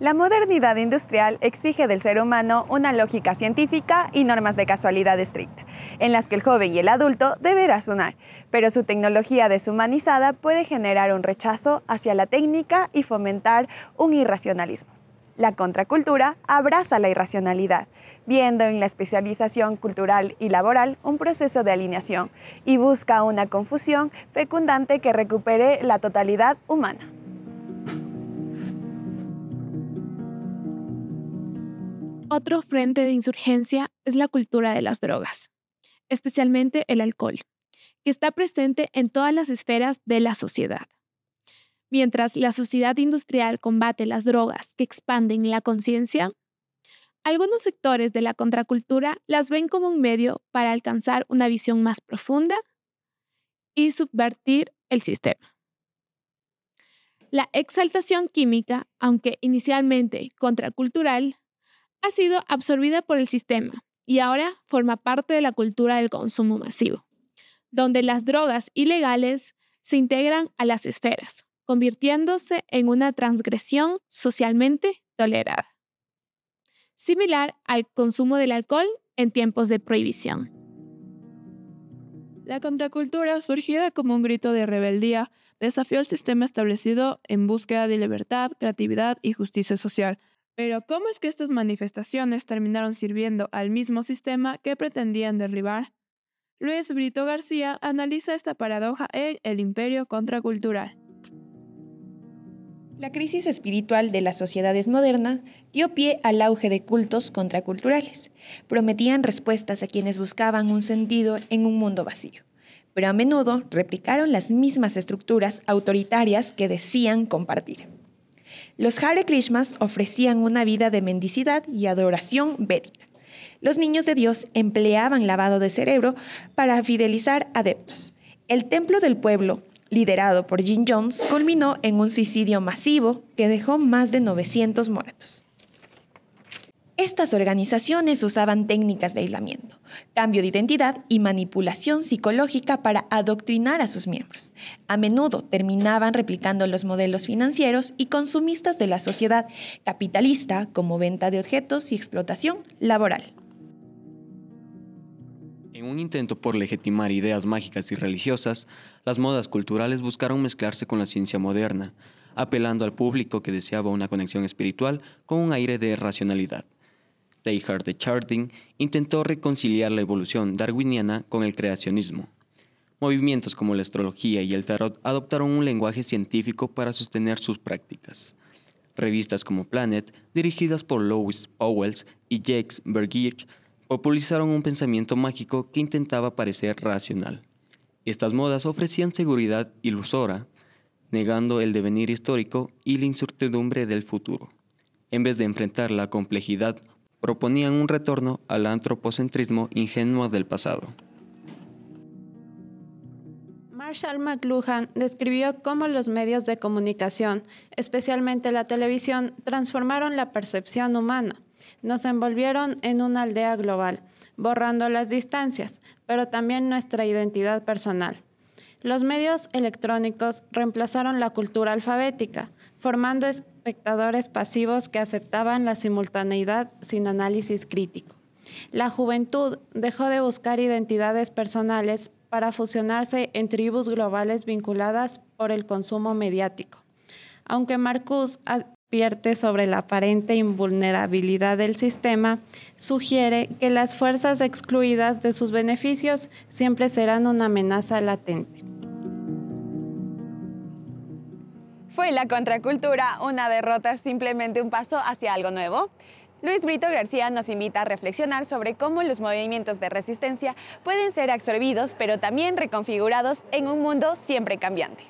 La modernidad industrial exige del ser humano una lógica científica y normas de casualidad estricta, en las que el joven y el adulto deben razonar, pero su tecnología deshumanizada puede generar un rechazo hacia la técnica y fomentar un irracionalismo. La contracultura abraza la irracionalidad, viendo en la especialización cultural y laboral un proceso de alineación y busca una confusión fecundante que recupere la totalidad humana. Otro frente de insurgencia es la cultura de las drogas, especialmente el alcohol, que está presente en todas las esferas de la sociedad. Mientras la sociedad industrial combate las drogas que expanden la conciencia, algunos sectores de la contracultura las ven como un medio para alcanzar una visión más profunda y subvertir el sistema. La exaltación química, aunque inicialmente contracultural, ha sido absorbida por el sistema y ahora forma parte de la cultura del consumo masivo, donde las drogas ilegales se integran a las esferas, convirtiéndose en una transgresión socialmente tolerada, similar al consumo del alcohol en tiempos de prohibición. La contracultura, surgida como un grito de rebeldía, desafió el sistema establecido en búsqueda de libertad, creatividad y justicia social. Pero, ¿cómo es que estas manifestaciones terminaron sirviendo al mismo sistema que pretendían derribar? Luis Brito García analiza esta paradoja en El imperio contracultural. La crisis espiritual de las sociedades modernas dio pie al auge de cultos contraculturales. Prometían respuestas a quienes buscaban un sentido en un mundo vacío, pero a menudo replicaron las mismas estructuras autoritarias que decían compartir. Los Hare Krishnas ofrecían una vida de mendicidad y adoración védica. Los niños de Dios empleaban lavado de cerebro para fidelizar adeptos. El templo del pueblo, liderado por Jim Jones, culminó en un suicidio masivo que dejó más de 900 muertos. Estas organizaciones usaban técnicas de aislamiento, cambio de identidad y manipulación psicológica para adoctrinar a sus miembros. A menudo terminaban replicando los modelos financieros y consumistas de la sociedad capitalista, como venta de objetos y explotación laboral. En un intento por legitimar ideas mágicas y religiosas, las modas culturales buscaron mezclarse con la ciencia moderna, apelando al público que deseaba una conexión espiritual con un aire de racionalidad. Teilhard de Chardin intentó reconciliar la evolución darwiniana con el creacionismo. Movimientos como la astrología y el tarot adoptaron un lenguaje científico para sostener sus prácticas. Revistas como Planet, dirigidas por Lois Powells y Jacques Vergier, popularizaron un pensamiento mágico que intentaba parecer racional. Estas modas ofrecían seguridad ilusora, negando el devenir histórico y la incertidumbre del futuro. En vez de enfrentar la complejidad, proponían un retorno al antropocentrismo ingenuo del pasado. Marshall McLuhan describió cómo los medios de comunicación, especialmente la televisión, transformaron la percepción humana. Nos envolvieron en una aldea global, borrando las distancias, pero también nuestra identidad personal. Los medios electrónicos reemplazaron la cultura alfabética, formando espectadores pasivos que aceptaban la simultaneidad sin análisis crítico. La juventud dejó de buscar identidades personales para fusionarse en tribus globales vinculadas por el consumo mediático. Aunque Marcuse advierte sobre la aparente invulnerabilidad del sistema, sugiere que las fuerzas excluidas de sus beneficios siempre serán una amenaza latente. ¿Fue la contracultura una derrota, simplemente un paso hacia algo nuevo? Luis Brito García nos invita a reflexionar sobre cómo los movimientos de resistencia pueden ser absorbidos, pero también reconfigurados en un mundo siempre cambiante.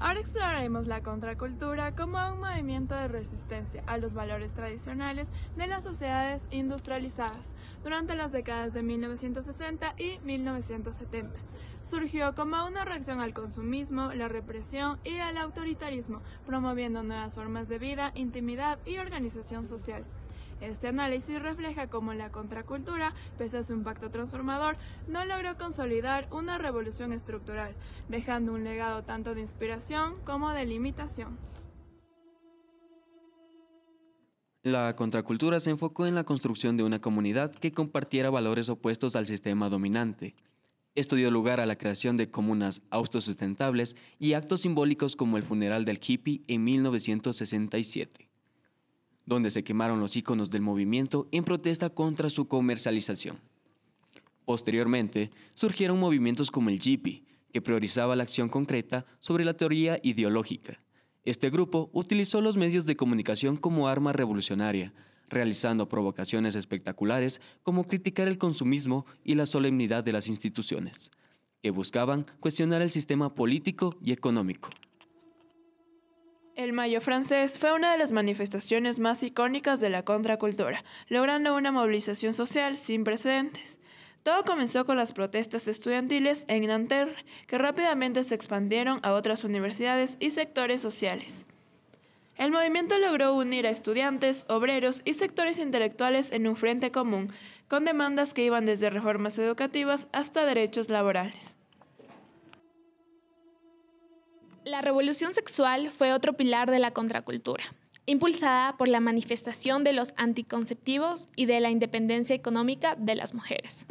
Ahora exploraremos la contracultura como un movimiento de resistencia a los valores tradicionales de las sociedades industrializadas durante las décadas de 1960 y 1970. Surgió como una reacción al consumismo, la represión y al autoritarismo, promoviendo nuevas formas de vida, intimidad y organización social. Este análisis refleja cómo la contracultura, pese a su impacto transformador, no logró consolidar una revolución estructural, dejando un legado tanto de inspiración como de limitación. La contracultura se enfocó en la construcción de una comunidad que compartiera valores opuestos al sistema dominante. Esto dio lugar a la creación de comunas autosustentables y actos simbólicos como el funeral del hippie en 1967, donde se quemaron los íconos del movimiento en protesta contra su comercialización. Posteriormente, surgieron movimientos como el hippie, que priorizaba la acción concreta sobre la teoría ideológica. Este grupo utilizó los medios de comunicación como arma revolucionaria, realizando provocaciones espectaculares como criticar el consumismo y la solemnidad de las instituciones, que buscaban cuestionar el sistema político y económico. El Mayo francés fue una de las manifestaciones más icónicas de la contracultura, logrando una movilización social sin precedentes. Todo comenzó con las protestas estudiantiles en Nanterre, que rápidamente se expandieron a otras universidades y sectores sociales. El movimiento logró unir a estudiantes, obreros y sectores intelectuales en un frente común, con demandas que iban desde reformas educativas hasta derechos laborales. La revolución sexual fue otro pilar de la contracultura, impulsada por la manifestación de los anticonceptivos y de la independencia económica de las mujeres.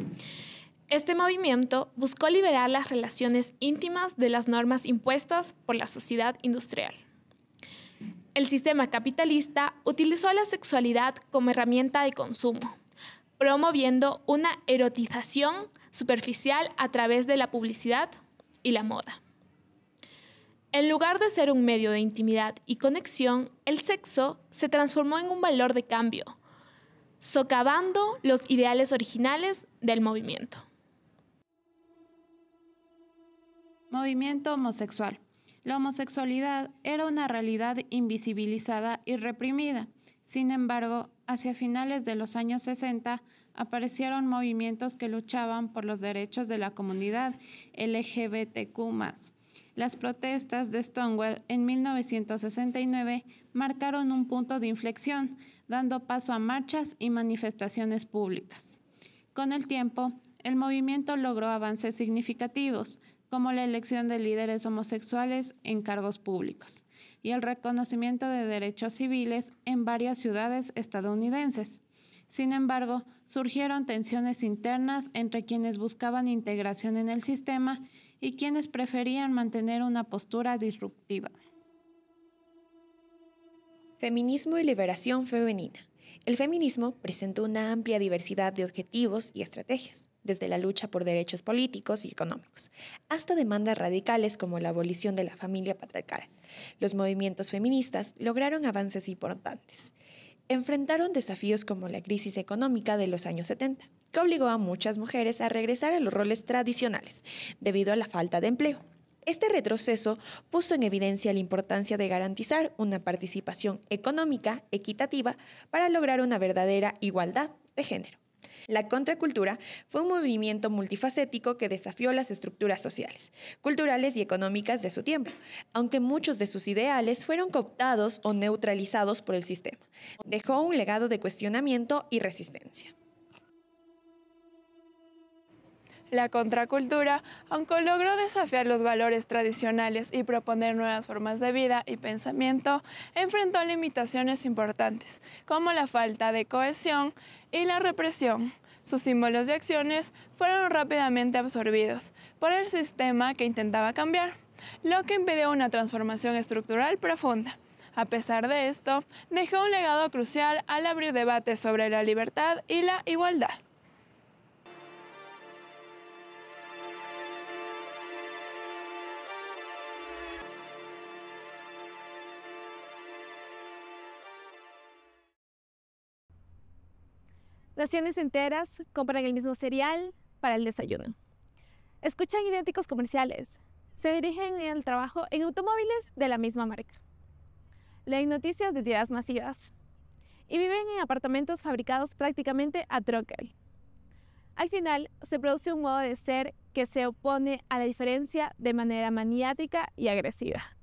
Este movimiento buscó liberar las relaciones íntimas de las normas impuestas por la sociedad industrial. El sistema capitalista utilizó la sexualidad como herramienta de consumo, promoviendo una erotización superficial a través de la publicidad y la moda. En lugar de ser un medio de intimidad y conexión, el sexo se transformó en un valor de cambio, socavando los ideales originales del movimiento. Movimiento homosexual. La homosexualidad era una realidad invisibilizada y reprimida. Sin embargo, hacia finales de los años 60 aparecieron movimientos que luchaban por los derechos de la comunidad LGBTQ+. Las protestas de Stonewall en 1969 marcaron un punto de inflexión, dando paso a marchas y manifestaciones públicas. Con el tiempo, el movimiento logró avances significativos, como la elección de líderes homosexuales en cargos públicos y el reconocimiento de derechos civiles en varias ciudades estadounidenses. Sin embargo, surgieron tensiones internas entre quienes buscaban integración en el sistema y quienes preferían mantener una postura disruptiva. Feminismo y liberación femenina. El feminismo presentó una amplia diversidad de objetivos y estrategias, desde la lucha por derechos políticos y económicos, hasta demandas radicales como la abolición de la familia patriarcal. Los movimientos feministas lograron avances importantes. Enfrentaron desafíos como la crisis económica de los años 70, que obligó a muchas mujeres a regresar a los roles tradicionales debido a la falta de empleo. Este retroceso puso en evidencia la importancia de garantizar una participación económica equitativa para lograr una verdadera igualdad de género. La contracultura fue un movimiento multifacético que desafió las estructuras sociales, culturales y económicas de su tiempo, aunque muchos de sus ideales fueron cooptados o neutralizados por el sistema. Dejó un legado de cuestionamiento y resistencia. La contracultura, aunque logró desafiar los valores tradicionales y proponer nuevas formas de vida y pensamiento, enfrentó limitaciones importantes, como la falta de cohesión y la represión. Sus símbolos y acciones fueron rápidamente absorbidos por el sistema que intentaba cambiar, lo que impidió una transformación estructural profunda. A pesar de esto, dejó un legado crucial al abrir debates sobre la libertad y la igualdad. Naciones enteras compran el mismo cereal para el desayuno. Escuchan idénticos comerciales. Se dirigen al trabajo en automóviles de la misma marca. Leen noticias de tiradas masivas. Y viven en apartamentos fabricados prácticamente a troquel. Al final, se produce un modo de ser que se opone a la diferencia de manera maniática y agresiva.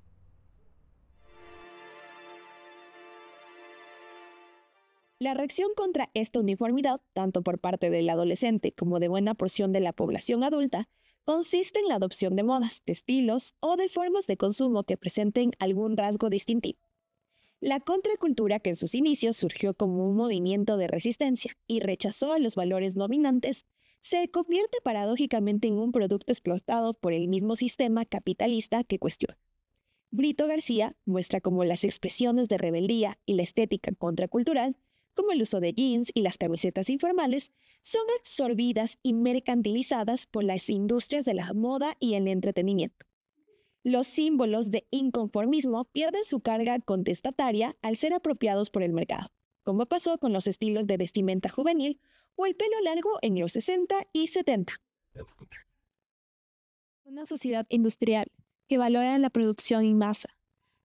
La reacción contra esta uniformidad, tanto por parte del adolescente como de buena porción de la población adulta, consiste en la adopción de modas, de estilos o de formas de consumo que presenten algún rasgo distintivo. La contracultura, que en sus inicios surgió como un movimiento de resistencia y rechazó a los valores dominantes, se convierte paradójicamente en un producto explotado por el mismo sistema capitalista que cuestiona. Brito García muestra cómo las expresiones de rebeldía y la estética contracultural, como el uso de jeans y las camisetas informales, son absorbidas y mercantilizadas por las industrias de la moda y el entretenimiento. Los símbolos de inconformismo pierden su carga contestataria al ser apropiados por el mercado, como pasó con los estilos de vestimenta juvenil o el pelo largo en los 60 y 70. Una sociedad industrial que valora la producción en masa,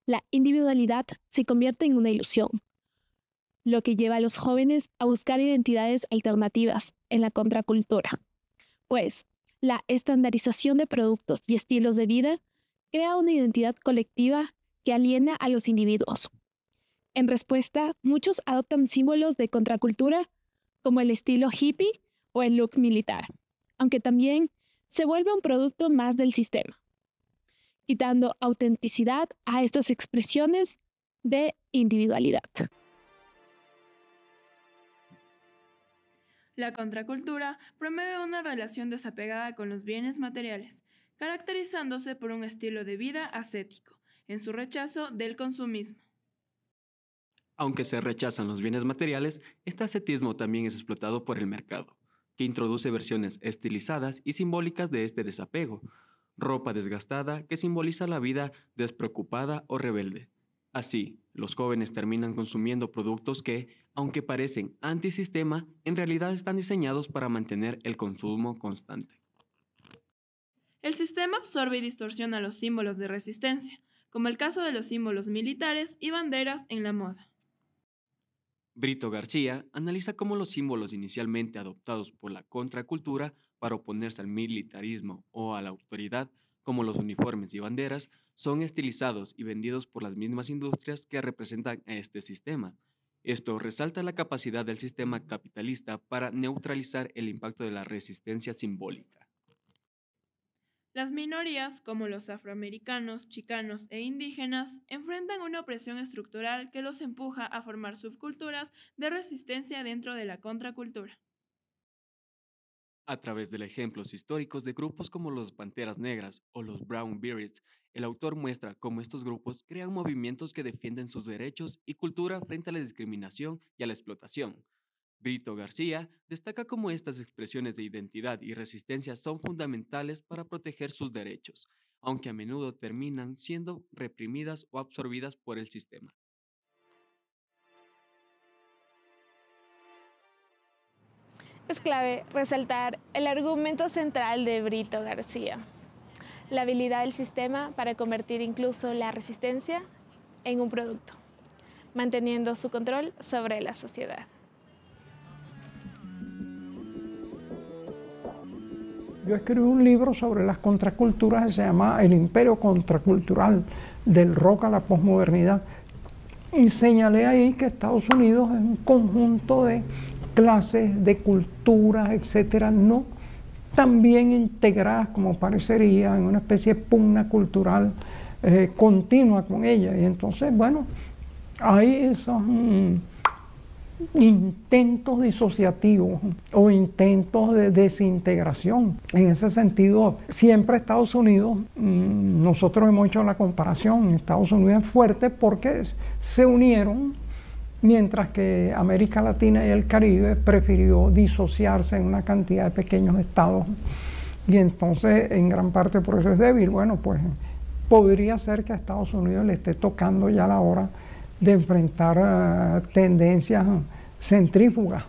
la individualidad se convierte en una ilusión, lo que lleva a los jóvenes a buscar identidades alternativas en la contracultura, pues la estandarización de productos y estilos de vida crea una identidad colectiva que aliena a los individuos. En respuesta, muchos adoptan símbolos de contracultura como el estilo hippie o el look militar, aunque también se vuelve un producto más del sistema, quitando autenticidad a estas expresiones de individualidad. La contracultura promueve una relación desapegada con los bienes materiales, caracterizándose por un estilo de vida ascético, en su rechazo del consumismo. Aunque se rechazan los bienes materiales, este ascetismo también es explotado por el mercado, que introduce versiones estilizadas y simbólicas de este desapego. Ropa desgastada que simboliza la vida despreocupada o rebelde. Así, los jóvenes terminan consumiendo productos que, aunque parecen antisistema, en realidad están diseñados para mantener el consumo constante. El sistema absorbe y distorsiona los símbolos de resistencia, como el caso de los símbolos militares y banderas en la moda. Brito García analiza cómo los símbolos inicialmente adoptados por la contracultura para oponerse al militarismo o a la autoridad, como los uniformes y banderas, son estilizados y vendidos por las mismas industrias que representan a este sistema. Esto resalta la capacidad del sistema capitalista para neutralizar el impacto de la resistencia simbólica. Las minorías, como los afroamericanos, chicanos e indígenas, enfrentan una opresión estructural que los empuja a formar subculturas de resistencia dentro de la contracultura. A través de ejemplos históricos de grupos como los Panteras Negras o los Brown Berets, el autor muestra cómo estos grupos crean movimientos que defienden sus derechos y cultura frente a la discriminación y a la explotación. Brito García destaca cómo estas expresiones de identidad y resistencia son fundamentales para proteger sus derechos, aunque a menudo terminan siendo reprimidas o absorbidas por el sistema. Es clave resaltar el argumento central de Brito García, la habilidad del sistema para convertir incluso la resistencia en un producto, manteniendo su control sobre la sociedad. Yo escribí un libro sobre las contraculturas que se llama El imperio contracultural, del rock a la posmodernidad, y señalé ahí que Estados Unidos es un conjunto de clases, de culturas, etcétera, no tan bien integradas como parecería, en una especie de pugna cultural continua con ella. Y entonces, bueno, hay esos intentos disociativos o intentos de desintegración. En ese sentido, siempre Estados Unidos, nosotros hemos hecho la comparación, Estados Unidos es fuerte porque se unieron, mientras que América Latina y el Caribe prefirió disociarse en una cantidad de pequeños estados, y entonces en gran parte por eso es débil. Bueno, pues podría ser que a Estados Unidos le esté tocando ya la hora de enfrentar tendencias centrífugas.